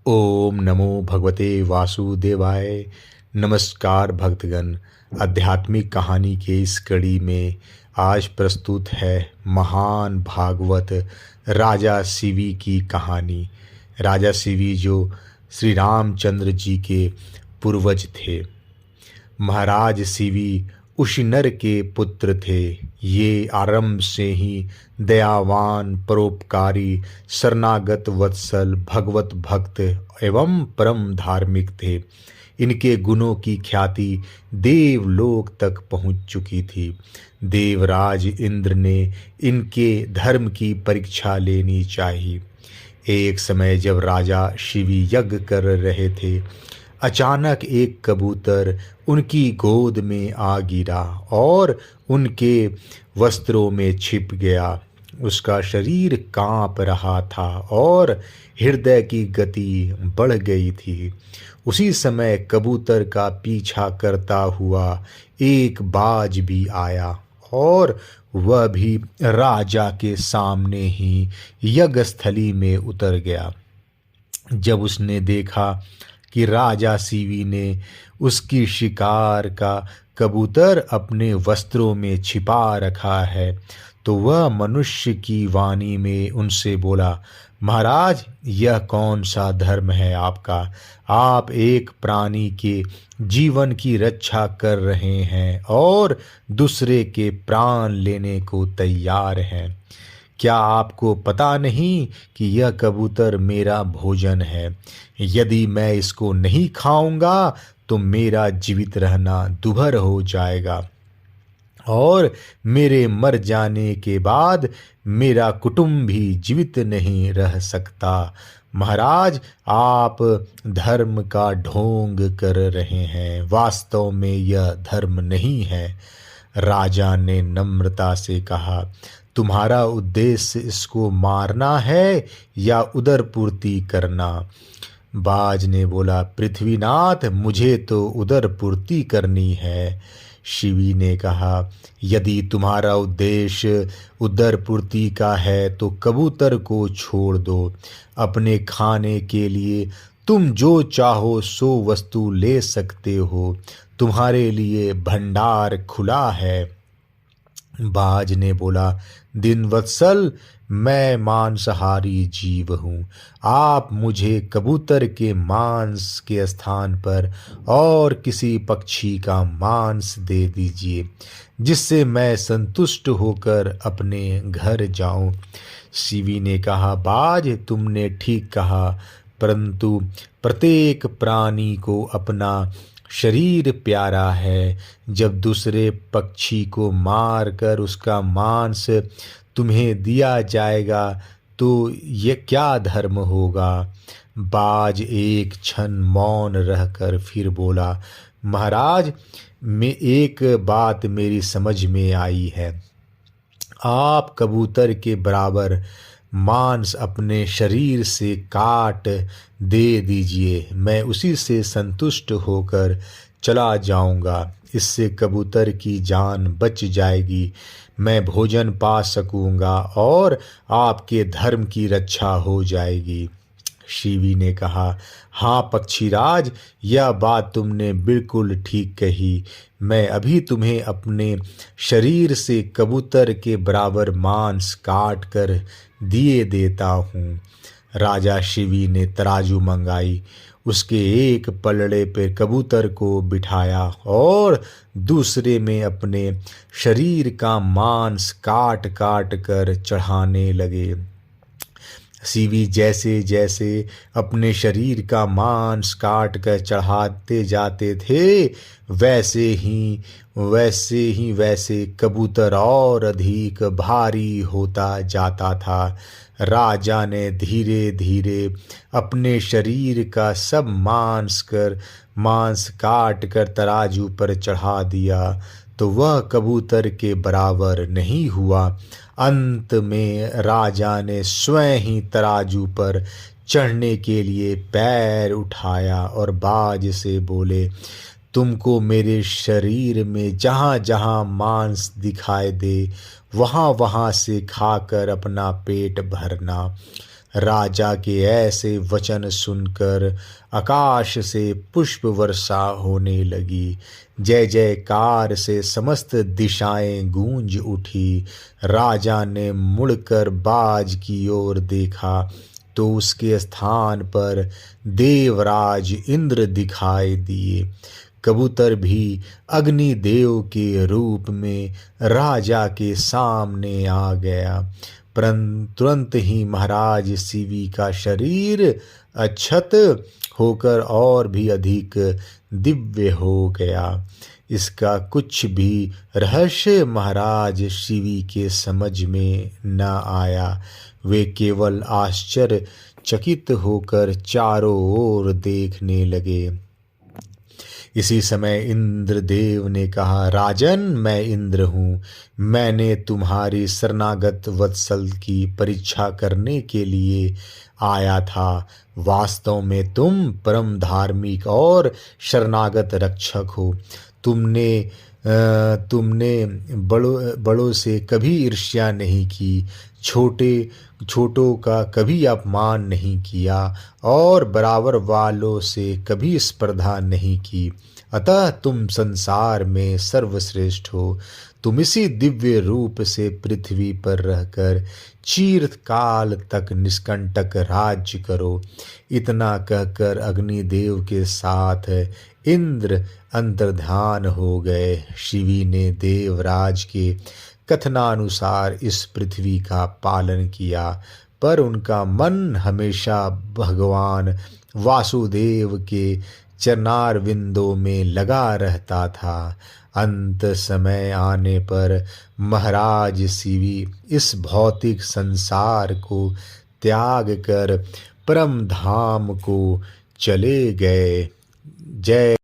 ओम नमो भगवते वासुदेवाय। नमस्कार भक्तगण। आध्यात्मिक कहानी के इस कड़ी में आज प्रस्तुत है महान भागवत राजा शिवी की कहानी। राजा शिवी जो श्री रामचंद्र जी के पूर्वज थे। महाराज शिवी उसी नर के पुत्र थे। ये आरंभ से ही दयावान, परोपकारी, शरणागत वत्सल, भगवत भक्त एवं परम धार्मिक थे। इनके गुणों की ख्याति देवलोक तक पहुंच चुकी थी। देवराज इंद्र ने इनके धर्म की परीक्षा लेनी चाहिए। एक समय जब राजा शिवी यज्ञ कर रहे थे, अचानक एक कबूतर उनकी गोद में आ गिरा और उनके वस्त्रों में छिप गया। उसका शरीर कांप रहा था और हृदय की गति बढ़ गई थी। उसी समय कबूतर का पीछा करता हुआ एक बाज भी आया और वह भी राजा के सामने ही यज्ञस्थली में उतर गया। जब उसने देखा कि राजा शिवी ने उसकी शिकार का कबूतर अपने वस्त्रों में छिपा रखा है, तो वह मनुष्य की वाणी में उनसे बोला, महाराज, यह कौन सा धर्म है आपका? आप एक प्राणी के जीवन की रक्षा कर रहे हैं और दूसरे के प्राण लेने को तैयार हैं। क्या आपको पता नहीं कि यह कबूतर मेरा भोजन है? यदि मैं इसको नहीं खाऊंगा तो मेरा जीवित रहना दुभर हो जाएगा और मेरे मर जाने के बाद मेरा कुटुंब भी जीवित नहीं रह सकता। महाराज, आप धर्म का ढोंग कर रहे हैं। वास्तव में यह धर्म नहीं है। राजा ने नम्रता से कहा, तुम्हारा उद्देश्य इसको मारना है या उदर पूर्ति करना? बाज ने बोला, पृथ्वीनाथ, मुझे तो उदर पूर्ति करनी है। शिवी ने कहा, यदि तुम्हारा उद्देश्य उदर पूर्ति का है तो कबूतर को छोड़ दो। अपने खाने के लिए तुम जो चाहो सो वस्तु ले सकते हो। तुम्हारे लिए भंडार खुला है। बाज ने बोला, दिनवत्सल, मैं मांसाहारी जीव हूँ। आप मुझे कबूतर के मांस के स्थान पर और किसी पक्षी का मांस दे दीजिए, जिससे मैं संतुष्ट होकर अपने घर जाऊं। शिवी ने कहा, बाज, तुमने ठीक कहा, परंतु प्रत्येक प्राणी को अपना शरीर प्यारा है। जब दूसरे पक्षी को मार कर उसका मांस तुम्हें दिया जाएगा तो ये क्या धर्म होगा? बाज एक क्षण मौन रहकर फिर बोला, महाराज, मैं एक बात मेरी समझ में आई है। आप कबूतर के बराबर मांस अपने शरीर से काट दे दीजिए, मैं उसी से संतुष्ट होकर चला जाऊंगा। इससे कबूतर की जान बच जाएगी, मैं भोजन पा सकूंगा और आपके धर्म की रक्षा हो जाएगी। शिवी ने कहा, हाँ पक्षीराज, यह बात तुमने बिल्कुल ठीक कही। मैं अभी तुम्हें अपने शरीर से कबूतर के बराबर मांस काट कर दिए देता हूँ। राजा शिवी ने तराजू मंगाई, उसके एक पलड़े पे कबूतर को बिठाया और दूसरे में अपने शरीर का मांस काट काट कर चढ़ाने लगे। शिवी जैसे जैसे अपने शरीर का मांस काट कर चढ़ाते जाते थे, वैसे कबूतर और अधिक भारी होता जाता था। राजा ने धीरे धीरे अपने शरीर का सब मांस काट कर तराजू पर चढ़ा दिया, तो वह कबूतर के बराबर नहीं हुआ। अंत में राजा ने स्वयं ही तराजू पर चढ़ने के लिए पैर उठाया और बाज से बोले, तुमको मेरे शरीर में जहाँ जहाँ मांस दिखाई दे वहाँ वहाँ से खाकर अपना पेट भरना। राजा के ऐसे वचन सुनकर आकाश से पुष्प वर्षा होने लगी। जय जयकार से समस्त दिशाएं गूंज उठी। राजा ने मुड़कर बाज की ओर देखा तो उसके स्थान पर देवराज इंद्र दिखाई दिए। कबूतर भी अग्निदेव के रूप में राजा के सामने आ गया। परंतु तुरंत ही महाराज शिवी का शरीर अक्षत होकर और भी अधिक दिव्य हो गया। इसका कुछ भी रहस्य महाराज शिवी के समझ में न आया। वे केवल आश्चर्यचकित होकर चारों ओर देखने लगे। इसी समय इंद्रदेव ने कहा, राजन, मैं इंद्र हूँ। मैंने तुम्हारी शरणागत वत्सल की परीक्षा करने के लिए आया था। वास्तव में तुम परम धार्मिक और शरणागत रक्षक हो। तुमने बड़ों से कभी ईर्ष्या नहीं की, छोटों का कभी अपमान नहीं किया और बराबर वालों से कभी स्पर्धा नहीं की। अतः तुम संसार में सर्वश्रेष्ठ हो। तुम इसी दिव्य रूप से पृथ्वी पर रहकर चिरकाल तक निष्कंटक राज्य करो। इतना कहकर अग्निदेव के साथ इंद्र अंतर्ध्यान हो गए। शिवी ने देवराज के कथनानुसार इस पृथ्वी का पालन किया, पर उनका मन हमेशा भगवान वासुदेव के चरणारविंदों में लगा रहता था। अंत समय आने पर महाराज शिवी इस भौतिक संसार को त्याग कर परम धाम को चले गए। जय